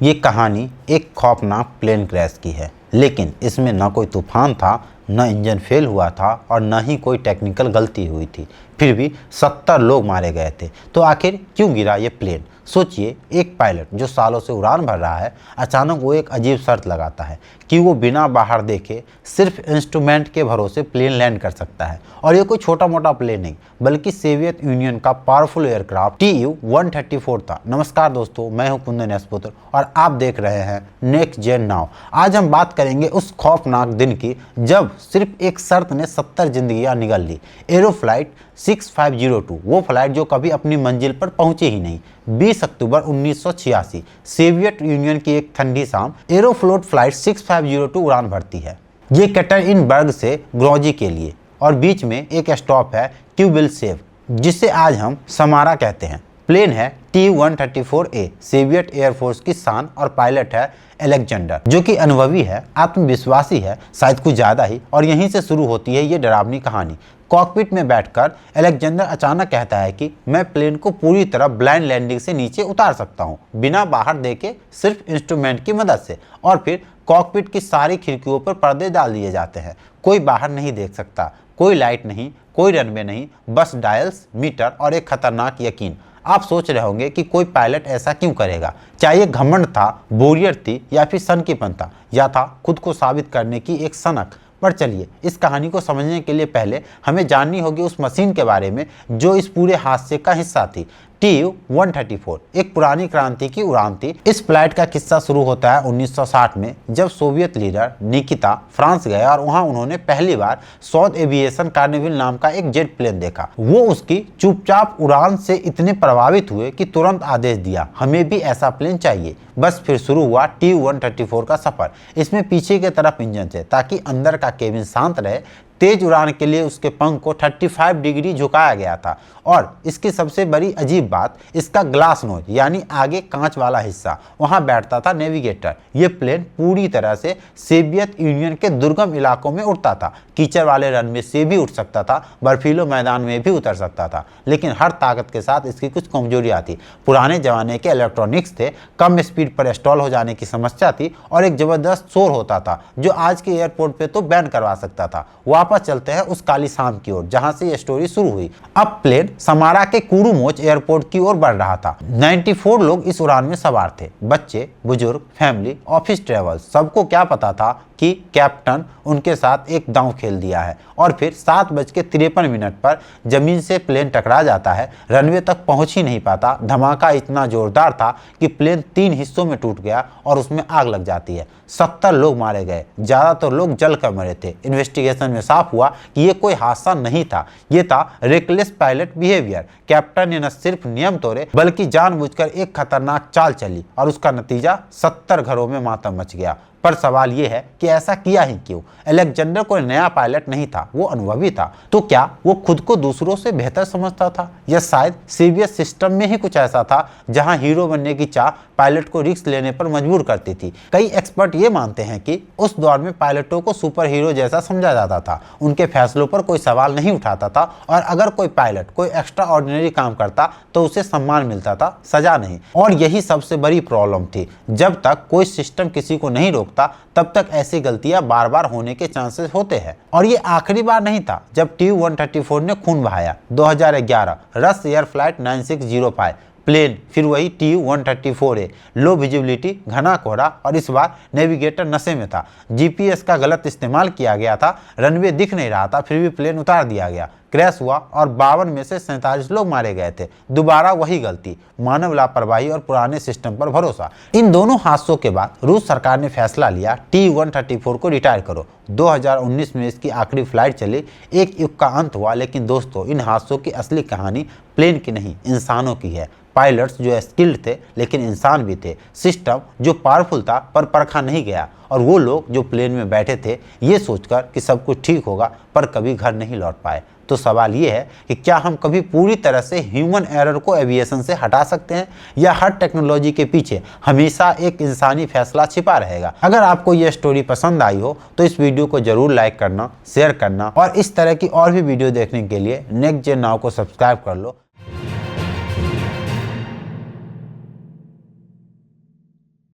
ये कहानी एक खौफनाक प्लेन क्रैश की है, लेकिन इसमें न कोई तूफान था, न इंजन फेल हुआ था और न ही कोई टेक्निकल गलती हुई थी। फिर भी 70 लोग मारे गए थे। तो आखिर क्यों गिरा ये प्लेन? सोचिए, एक पायलट जो सालों से उड़ान भर रहा है, अचानक वो एक अजीब शर्त लगाता है कि वो बिना बाहर देखे सिर्फ इंस्ट्रूमेंट के भरोसे प्लेन लैंड कर सकता है। और ये कोई छोटा मोटा प्लेन नहीं, बल्कि सोवियत यूनियन का पावरफुल एयरक्राफ्ट Tu-134 था। नमस्कार दोस्तों, मैं हूं कुंदन यशपुत्र और आप देख रहे हैं नेक्स्ट जेन नाउ। आज हम बात करेंगे उस खौफनाक दिन की जब सिर्फ एक शर्त ने 70 जिंदगियां निगल ली। एरोफ्लाइट 6502, वो फ्लाइट जो कभी अपनी मंजिल पर पहुंची ही नहीं। 20 अक्टूबर 1986 सोवियत यूनियन की एक ठंडी शाम एरोफ्लोट फ्लाइट 6502 उड़ान भरती है। ये कैटरिनबर्ग से ग्रोजी के लिए, और बीच में एक स्टॉप है ट्यूबिल्सेव, जिसे आज हम समारा कहते हैं। प्लेन है Tu-134A, सोवियत एयरफोर्स की शान, और पायलट है अलेक्जेंडर, जो कि अनुभवी है, आत्मविश्वासी है, शायद कुछ ज्यादा ही। और यहीं से शुरू होती है ये डरावनी कहानी। कॉकपिट में बैठकर अलेक्जेंडर अचानक कहता है कि मैं प्लेन को पूरी तरह ब्लाइंड लैंडिंग से नीचे उतार सकता हूँ, बिना बाहर देखे, सिर्फ इंस्ट्रूमेंट की मदद से। और फिर कॉकपिट की सारी खिड़कियों पर पर्दे डाल दिए जाते हैं। कोई बाहर नहीं देख सकता, कोई लाइट नहीं, कोई रनवे नहीं, बस डायल्स, मीटर और एक खतरनाक यकीन। आप सोच रहे होंगे कि कोई पायलट ऐसा क्यों करेगा? क्या ये घमंड था, बोरियत थी, या फिर सनकीपन था, या था खुद को साबित करने की एक सनक? पर चलिए, इस कहानी को समझने के लिए पहले हमें जाननी होगी उस मशीन के बारे में जो इस पूरे हादसे का हिस्सा थी। Tu-134 एक पुरानी क्रांति की उड़ान थी। इस फ्लाइट का किस्सा शुरू होता है 1960 में, जब सोवियत लीडर निकिता फ्रांस गए और वहां उन्होंने पहली बार सौद एविएशन कार्निवल नाम का एक जेट प्लेन देखा। वो उसकी चुपचाप उड़ान से इतने प्रभावित हुए कि तुरंत आदेश दिया, हमें भी ऐसा प्लेन चाहिए। बस फिर शुरू हुआ Tu-134 का सफर। इसमें पीछे की तरफ इंजन थे ताकि अंदर का केबिन शांत रहे। तेज उड़ान के लिए उसके पंख को 35 डिग्री झुकाया गया था। और इसकी सबसे बड़ी अजीब बात, इसका ग्लास नोज यानी आगे कांच वाला हिस्सा, वहां बैठता था नेविगेटर। ये प्लेन पूरी तरह से सोवियत यूनियन के दुर्गम इलाकों में उड़ता था। कीचड़ वाले रनवे से भी उठ सकता था, बर्फीले मैदान में भी उतर सकता था। लेकिन हर ताकत के साथ इसकी कुछ कमजोरियां थी। पुराने जमाने के इलेक्ट्रॉनिक्स थे, कम स्पीड पर स्टॉल हो जाने की समस्या थी, और एक जबरदस्त शोर होता था जो आज के एयरपोर्ट पे तो बैन करवा सकता था। वापस चलते हैं उस काली शाम की ओर जहां से यह स्टोरी शुरू हुई। अब प्लेन समारा के कुरुमोच एयरपोर्ट की ओर बढ़ रहा था। 94 लोग इस उड़ान में सवार थे, बच्चे, बुजुर्ग, फैमिली, ऑफिस ट्रेवल। सबको क्या पता था कि कैप्टन उनके साथ एक दांव खेल दिया है। और फिर 7:53 पर जमीन से प्लेन टकरा जाता है, रनवे तक पहुंच ही नहीं पाता। धमाका इतना जोरदार था कि प्लेन 3 हिस्सों में टूट गया और उसमें आग लग जाती है। 70 लोग मारे गए, ज्यादातर लोग जल कर मरे थे। इन्वेस्टिगेशन में साफ हुआ कि ये कोई हादसा नहीं था, ये था रेकलेस पायलट बिहेवियर। कैप्टन ने न सिर्फ नियम तोड़े, बल्कि जानबूझकर एक खतरनाक चाल चली, और उसका नतीजा 70 घरों में मातम मच गया। पर सवाल यह है कि ऐसा किया ही क्यों? अलेक्जेंडर कोई नया पायलट नहीं था, वो अनुभवी था। तो क्या वो खुद को दूसरों से बेहतर समझता था, या शायद सोवियत सिस्टम में ही कुछ ऐसा था जहां हीरो बनने की चाह पायलट को रिस्क लेने पर मजबूर करती थी? कई एक्सपर्ट ये मानते हैं कि उस दौर में पायलटों को सुपर हीरो जैसा समझा जाता था। उनके फैसलों पर कोई सवाल नहीं उठाता था, और अगर कोई पायलट कोई एक्स्ट्रा ऑर्डिनरी काम करता तो उसे सम्मान मिलता था, सजा नहीं। और यही सबसे बड़ी प्रॉब्लम थी। जब तक कोई सिस्टम किसी को नहीं रोकता, तब तक ऐसी गलतियां बार बार होने के चांसेस होते हैं। और ये आखिरी बार नहीं था जब Tu-134 ने खून बहाया। 2011 रस एयर फ्लाइट 9605 प्लेन, फिर वही Tu-134A, लो विजिबिलिटी, घना कोहरा, और इस बार नेविगेटर नशे में था। जीपीएस का गलत इस्तेमाल किया गया था, रनवे दिख नहीं रहा था, फिर भी प्लेन उतार दिया गया। क्रैश हुआ और 52 में से 47 लोग मारे गए थे। दोबारा वही गलती, मानव लापरवाही और पुराने सिस्टम पर भरोसा। इन दोनों हादसों के बाद रूस सरकार ने फैसला लिया, Tu-134 को रिटायर करो। 2019 में इसकी आखिरी फ्लाइट चली। एक युग का अंत हुआ। लेकिन दोस्तों, इन हादसों की असली कहानी प्लेन की नहीं, इंसानों की है। पायलट्स जो स्किल्ड थे, लेकिन इंसान भी थे। सिस्टम जो पावरफुल था पर परखा नहीं गया, और वो लोग जो प्लेन में बैठे थे ये सोचकर कि सब कुछ ठीक होगा, पर कभी घर नहीं लौट पाए। तो सवाल ये है कि क्या हम कभी पूरी तरह से ह्यूमन एरर को एविएशन से हटा सकते हैं, या हर टेक्नोलॉजी के पीछे हमेशा एक इंसानी फैसला छिपा रहेगा? अगर आपको ये स्टोरी पसंद आई हो तो इस वीडियो को जरूर लाइक करना, शेयर करना, और इस तरह की और भी वीडियो देखने के लिए नेक्स्ट जेन नाउ को सब्सक्राइब कर लो।